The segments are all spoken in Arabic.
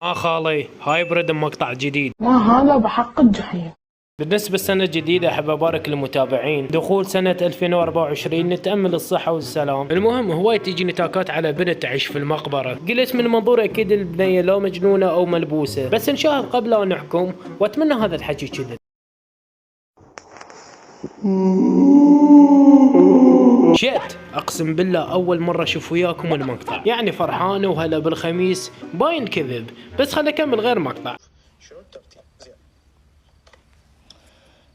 خالي هايبرد مقطع جديد. ما هذا بحق الجحيم. بالنسبة للسنة الجديدة أحب أبارك للمتابعين دخول سنة 2024 نتأمل الصحة والسلام. المهم هواي تجي نتاكات على بنت تعيش في المقبرة. قلت من منظور أكيد البنية لو مجنونة أو ملبوسة، بس نشاهد قبل أن نحكم، وأتمنى هذا الحكي كذب. شت اقسم بالله اول مره اشوف وياكم المقطع، يعني فرحان وهلا بالخميس باين كذب، بس خليني اكمل غير مقطع. شنو الترتيب؟ زين.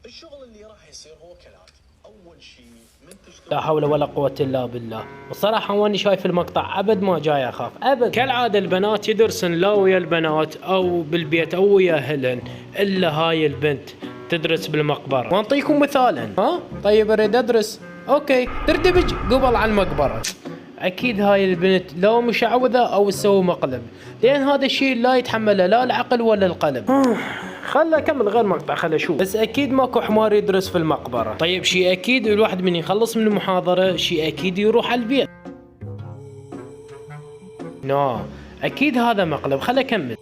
الشغل اللي راح يصير هو كالاتي، اول شيء من تشتغل لا حول ولا قوة الا بالله. والصراحة واني شايف المقطع ابد ما جاي اخاف ابد. كالعادة البنات يدرسن لا ويا البنات او بالبيت او ويا اهلن، الا هاي البنت تدرس بالمقبرة. وانطيكم مثالا. طيب اريد ادرس، اوكي تردبج قبل على المقبرة. اكيد هاي البنت لو مشعوذة او تسوي مقلب، لان هذا الشيء لا يتحمله لا العقل ولا القلب. خل اكمل غير مقطع خل اشوف. بس اكيد ماكو حمار يدرس في المقبرة. طيب شيء اكيد الواحد من يخلص من المحاضرة شيء اكيد يروح على البيت. اكيد هذا مقلب، خل اكمل.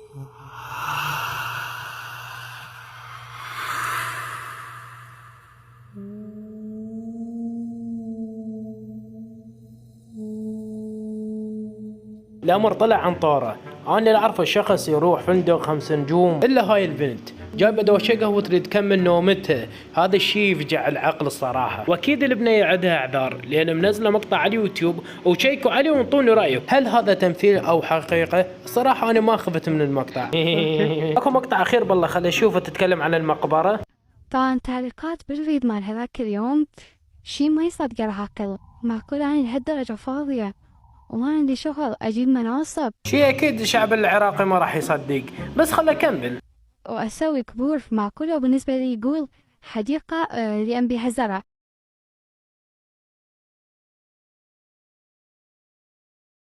الامر طلع عن طاره. انا اللي اعرفه الشخص يروح فندق 5 نجوم، الا هاي البنت جايبه دوشه قهوه وتريد تكمل نومتها. هذا الشيء يفجع العقل الصراحه. واكيد البنيه عندها اعذار لان منزله مقطع على اليوتيوب، وشيكوا عليه وانطوني رايكم هل هذا تمثيل او حقيقه. الصراحه انا ما خفت من المقطع. اكو مقطع اخير بالله خلي اشوفه تتكلم عن المقبره. طبعا تعليقات بالفيد مال هذاك اليوم شي ما يصدق العقل. معقول أنا لهالدرجة فاضية وما عندي شغل أجيب مناصب شيء اكيد الشعب العراقي ما راح يصدق، بس خل اكمل. وأسوي كبور؟ معقولة بالنسبة لي يقول حديقة لأن بيها زرع